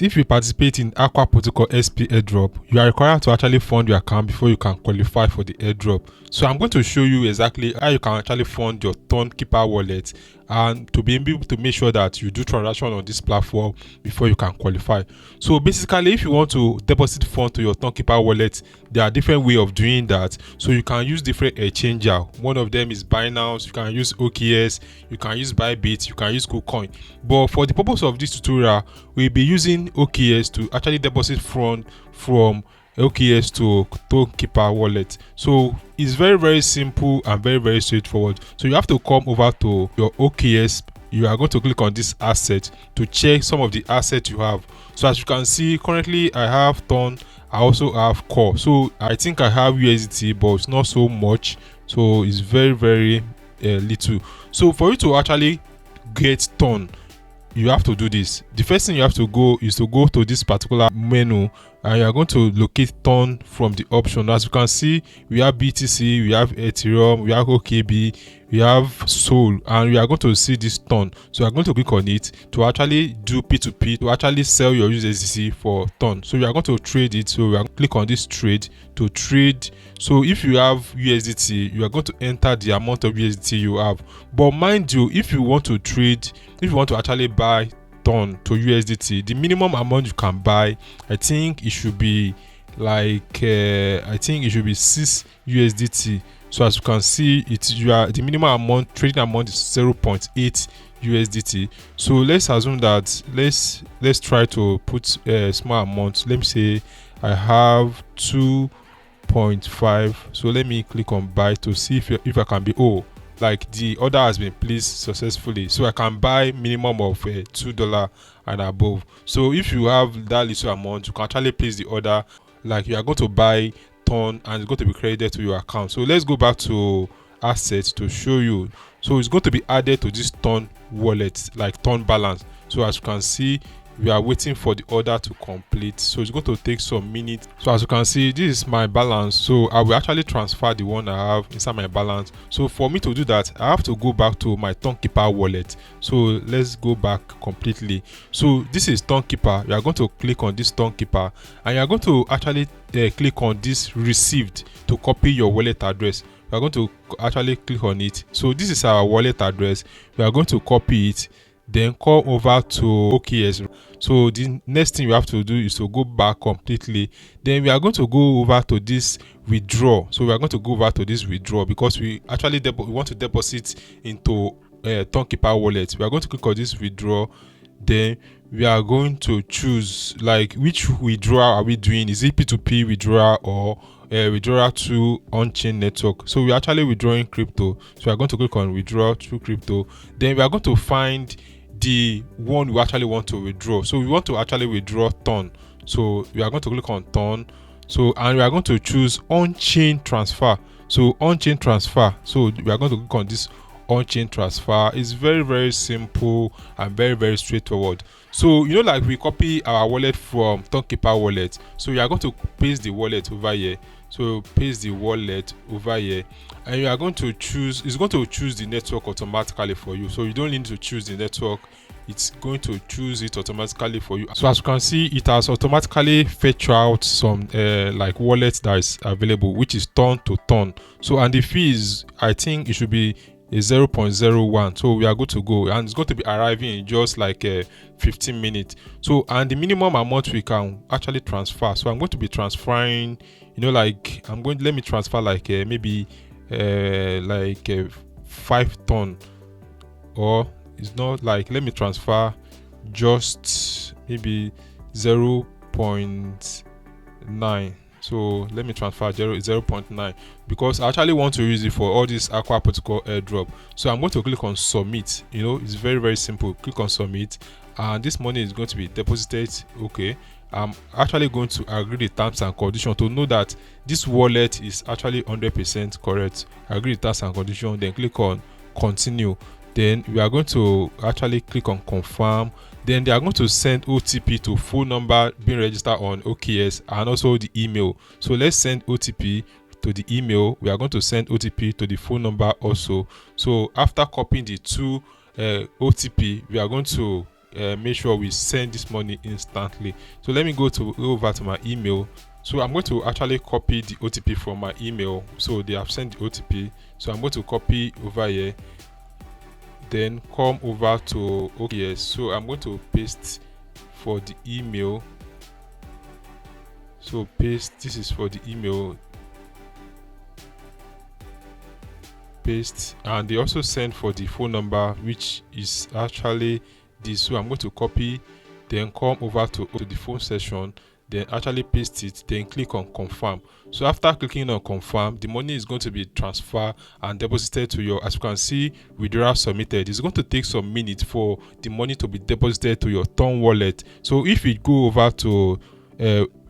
If you participate in Aqua Protocol SP airdrop, you are required to actually fund your account before you can qualify for the airdrop. So I'm going to show you exactly how you can actually fund your Tonkepper wallet and to be able to make sure that you do transaction on this platform before you can qualify. So basically, if you want to deposit fund to your Tonkepper wallet, there are different ways of doing that. So you can use different exchanger. One of them is Binance, you can use OKX, you can use Bybit, you can use KuCoin. But for the purpose of this tutorial, we'll be using OKX to actually deposit fund from OKX to Tonkepper wallet. So it's very simple and very straightforward. So you have to come over to your OKX. You are going to click on this asset to check some of the assets you have. So as you can see, currently I have Ton, I also have Core. So I think I have USDT, but it's not so much. So it's very little. So for you to actually get Ton, you have to do this. The first thing you have to go is to go to this particular menu and you are going to locate Ton from the option. As you can see, we have BTC, we have Ethereum, we have OKB, we have Sol, and we are going to see this Ton. So you are going to click on it to actually do P2P, to actually sell your USDT for Ton. So you are going to trade it. So we are going to click on this trade to trade. So if you have USDT, you are going to enter the amount of USDT you have. But mind you, if you want to trade, if you want to actually buy Ton to USDT, the minimum amount you can buy, I think it should be like I think it should be 6 USDT. So as you can see, the minimum amount, trading amount is 0.8 USDT. So let's assume that let's try to put a small amount. Let me say I have 2.5. So let me click on buy to see if I can be like the order has been placed successfully, so I can buy minimum of $2 and above. So if you have that little amount, you can actually place the order, like you are going to buy Ton and it's going to be credited to your account. So let's go back to assets to show you. So it's going to be added to this Ton wallet, like Ton balance. So as you can see, we are waiting for the order to complete, so it's going to take some minutes. So as you can see, this is my balance, so I will actually transfer the one I have inside my balance. So for me to do that, I have to go back to my Tonkepper wallet. So let's go back completely. So this is Tonkepper. You are going to click on this Tonkepper and you are going to actually click on this received to copy your wallet address. We are going to actually click on it. So this is our wallet address. We are going to copy it, then come over to OKX. So the next thing you have to do is to go back completely. Then we are going to go over to this withdraw. So we are going to go over to this withdraw because we actually we want to deposit into Tonkepper wallet. We are going to click on this withdraw. Then we are going to choose like which withdrawal are we doing. Is it P2P withdrawal or withdrawal to on-chain network? So we are actually withdrawing crypto. So we are going to click on withdraw through crypto. Then we are going to find the one we actually want to withdraw. So we want to actually withdraw Ton. So we are going to click on Ton. So and we are going to choose on-chain transfer. So on-chain transfer. So we are going to click on this on-chain transfer. It's very simple and very straightforward. So you know, like we copy our wallet from Tonkepper wallet. So we are going to paste the wallet over here. So paste the wallet over here and you are going to choose, it's going to choose the network automatically for you. So you don't need to choose the network, it's going to choose it automatically for you. So as you can see, it has automatically fetched out some like wallets that is available, which is Ton to Ton. So and the fees, I think it should be a 0.01. so we are good to go and it's going to be arriving in just like 15 minutes. So and the minimum amount we can actually transfer, so I'm going to be transferring, you know, like let me transfer like maybe like 5 Ton, or it's not like, let me transfer just maybe 0.9. so let me transfer 0.9 because I actually want to use it for all this Aqua Protocol airdrop. So I'm going to click on submit. You know, it's very simple. Click on submit and this money is going to be deposited. Okay, I'm actually going to agree the terms and conditions to know that this wallet is actually 100% correct. Agree the terms and conditions, then click on continue. Then we are going to actually click on confirm. Then they are going to send OTP to phone number being registered on OKX and also the email. So let's send OTP to the email. We are going to send OTP to the phone number also. So after copying the two OTP, we are going to make sure we send this money instantly. So let me go over to my email. So I'm going to actually copy the OTP from my email. So they have sent the OTP, so I'm going to copy over here, then come over to OKX. So I'm going to paste for the email. So paste, this is for the email, paste, and they also send for the phone number, which is actually this. So I'm going to copy, then come over to the phone session, then actually paste it, then click on confirm. So after clicking on confirm, the money is going to be transferred and deposited to your, as you can see, withdrawal submitted. It's going to take some minutes for the money to be deposited to your Ton wallet. So if you go over to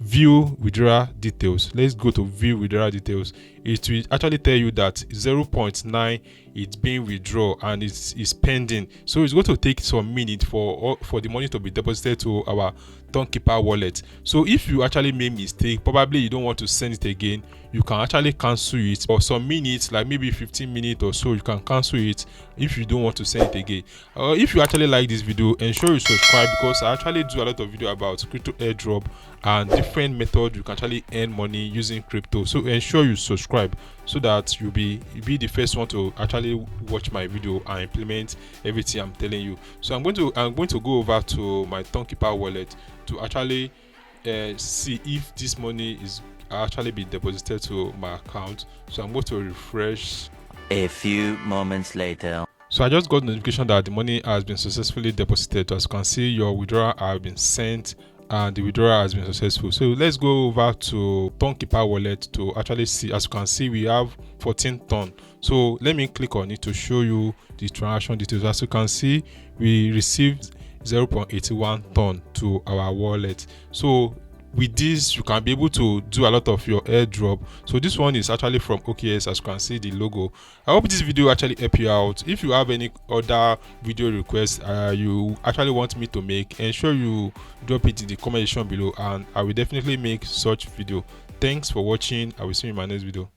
view withdrawal details, let's go to view withdrawal details. It will actually tell you that 0.9 it's being withdrawn and it's pending. So it's going to take some minutes for the money to be deposited to our Tonkepper wallet. So if you actually made mistake, probably you don't want to send it again, you can actually cancel it for some minutes, like maybe 15 minutes or so. You can cancel it if you don't want to send it again. If you actually like this video, ensure you subscribe, because I actually do a lot of video about crypto airdrop and different methods you can actually earn money using crypto. So ensure you subscribe so that you'll be the first one to actually watch my video and implement everything I'm telling you. So I'm going to go over to my Tonkepper wallet to actually see if this money is actually be deposited to my account. So I'm going to refresh. A few moments later. So I just got notification that the money has been successfully deposited. As you can see, your withdrawal has been sent and the withdrawal has been successful. So let's go over to Tonkepper wallet to actually see. As you can see, we have 14 ton. So let me click on it to show you the transaction details. As you can see, we received 0.81 ton to our wallet. So with this, you can be able to do a lot of your airdrop. So this one is actually from OKX, as you can see the logo. I hope this video actually help you out. If you have any other video requests you actually want me to make, ensure you drop it in the comment section below and I will definitely make such video. Thanks for watching. I will see you in my next video.